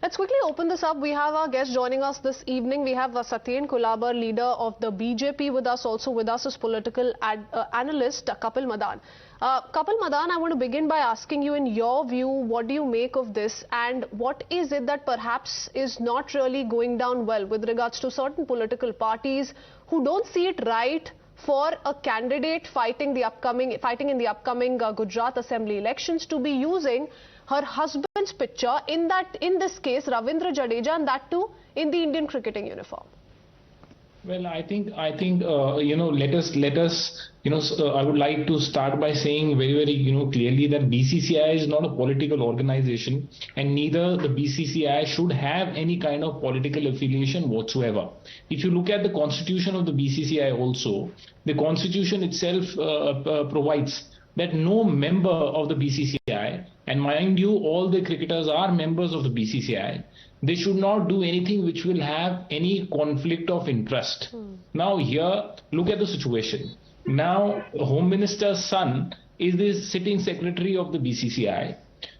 Let's quickly open this up. We have our guest joining us this evening. We have Satyen Kulabhar, leader of the BJP, with us. Also with us is political analyst Kapil Madan. Kapil Madan, I want to begin by asking you, in your view, what do you make of this, and what is it that perhaps is not really going down well with regards to certain political parties who don't see it right for a candidate fighting in the upcoming Gujarat Assembly elections to be using her husband's picture, in this case Ravindra Jadeja, and that too in the Indian cricketing uniform? Well, I think let us I would like to start by saying very clearly that BCCI is not a political organization, and neither the BCCI should have any kind of political affiliation whatsoever. If you look at the constitution of the BCCI also, the constitution itself provides that no member of the BCCI, and mind you, all the cricketers are members of the BCCI, they should not do anything which will have any conflict of interest. Now here, look at the situation. Now, Home Minister's son is the sitting secretary of the BCCI.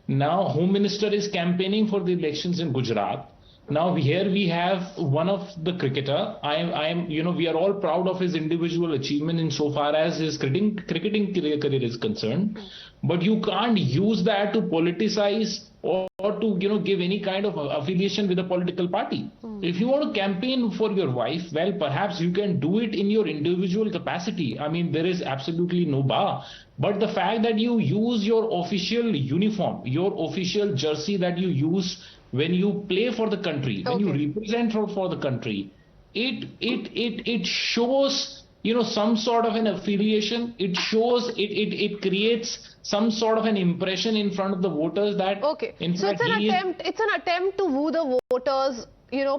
Now, Home Minister is campaigning for the elections in Gujarat. Now, here we have one of the cricketer. We are all proud of his individual achievement insofar as his cricketing career is concerned. But you can't use that to politicize or to give any kind of affiliation with a political party. If you want to campaign for your wife, well, perhaps you can do it in your individual capacity. I mean, there is absolutely no bar. But the fact that you use your official uniform, your official jersey that you use when you play for the country, when you represent for the country, it shows some sort of an affiliation. It shows it creates some sort of an impression in front of the voters that in so fact it's an attempt to woo the voters,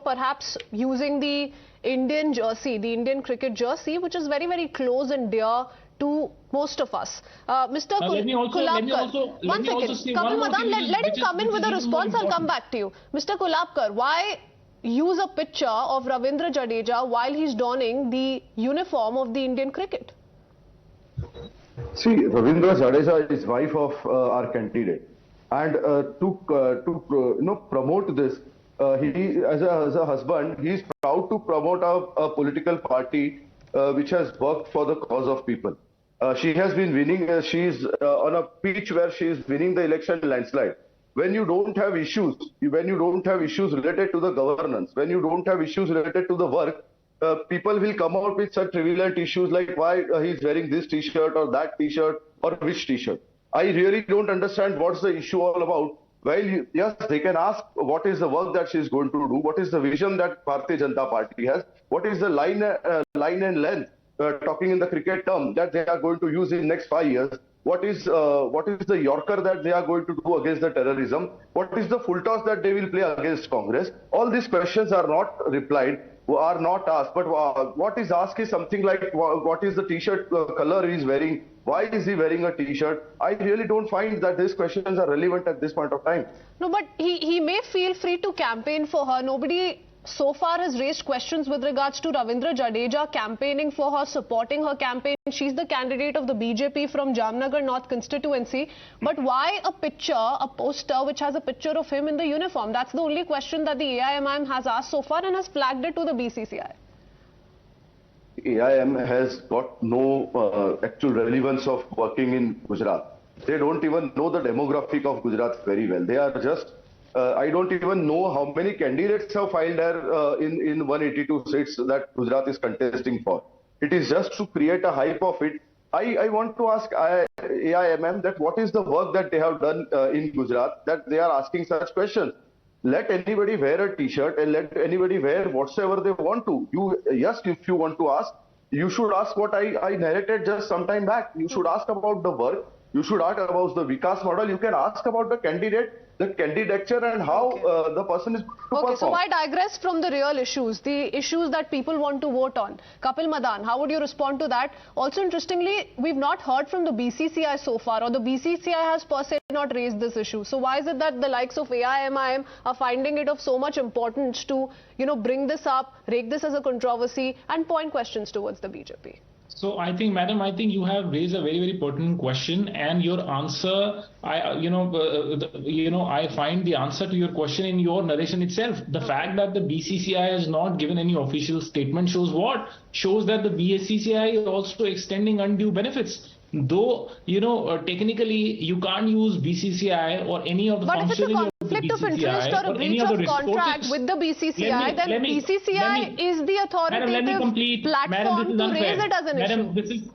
perhaps using the Indian jersey, the Indian cricket jersey, which is very close and dear to most of us. Mr. Kulabhar, one second. Kapil Madan, let him come in with a response. I'll come back to you. Mr. Kulabhar, why use a picture of Ravindra Jadeja while he's donning the uniform of the Indian cricket? See, Ravindra Jadeja is wife of our candidate, and to promote this, he as a husband, he is proud to promote a political party which has worked for the cause of people. She has been winning. She is on a pitch where she is winning the election landslide. When you don't have issues, related to the governance, when you don't have issues related to the work, people will come out with such trivial issues like why he's wearing this t-shirt or that t-shirt or which t-shirt. I really don't understand what's the issue all about. Well, yes, they can ask what is the work that she is going to do, what is the vision that Bharatiya Janata Party has, what is the line and length, talking in the cricket term, that they are going to use in next 5 years. What is the Yorker that they are going to do against the terrorism? What is the full toss that they will play against Congress? All these questions are not replied, are not asked. But what is asked is something like, what is the t-shirt color he is wearing? Why is he wearing a t-shirt? I really don't find that these questions are relevant at this point of time. No, but he may feel free to campaign for her. Nobody so far has raised questions with regards to Ravindra Jadeja campaigning for her, supporting her campaign. She's the candidate of the BJP from Jamnagar North constituency. But why a picture, a poster which has a picture of him in the uniform? That's the only question that the AIMIM has asked so far and has flagged it to the BCCI. AIM has got no actual relevance of working in Gujarat. They don't even know the demographic of Gujarat very well. They are just I don't even know how many candidates have filed there in 182 seats that Gujarat is contesting for. It is just to create a hype of it. I want to ask AIMM that what is the work that they have done in Gujarat that they are asking such questions. Let anybody wear a t-shirt and let anybody wear whatsoever they want to. Yes, if you want to ask, you should ask what I narrated just some time back. You should ask about the work. You should ask about the Vikas model. You can ask about the candidate, the candidature, and how the person is to perform. So why digress from the real issues, the issues that people want to vote on? Kapil Madan, how would you respond to that? Also, interestingly, we've not heard from the BCCI so far, or the BCCI has per se not raised this issue. So why is it that the likes of AIMIM are finding it of so much importance to, bring this up, rake this as a controversy and point questions towards the BJP? So I think, madam, I think you have raised a very, very pertinent question, and your answer, I find the answer to your question in your narration itself. The fact that the BCCI has not given any official statement shows what? Shows that the BCCI is also extending undue benefits. Though, technically you can't use BCCI or any of the functionaries of the conflict of interest BCCI or a breach of contract with the BCCI, then BCCI is the authoritative platform to raise it as an issue.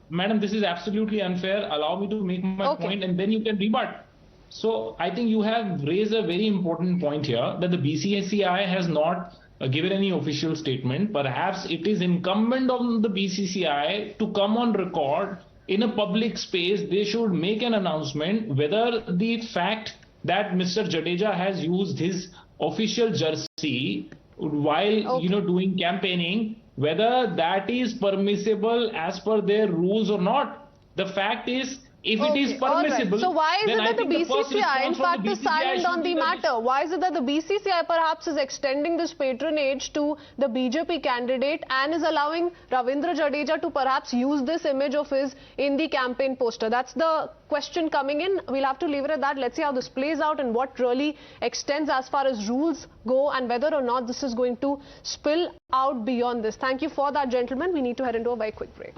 Madam, this is absolutely unfair. Allow me to make my point and then you can rebut. So I think you have raised a very important point here that the BCCI has not given any official statement. Perhaps it is incumbent on the BCCI to come on record in a public space. They should make an announcement whether the fact that Mr. Jadeja has used his official jersey while doing campaigning, whether that is permissible as per their rules or not. The fact is, if it is permissible, right. So why is it that the BCCI, in fact, is silent on the matter? Why is it that the BCCI perhaps is extending this patronage to the BJP candidate and is allowing Ravindra Jadeja to perhaps use this image of his in the campaign poster? That's the question coming in. We'll have to leave it at that. Let's see how this plays out and what really extends as far as rules go and whether or not this is going to spill out beyond this. Thank you for that, gentlemen. We need to head into a very quick break.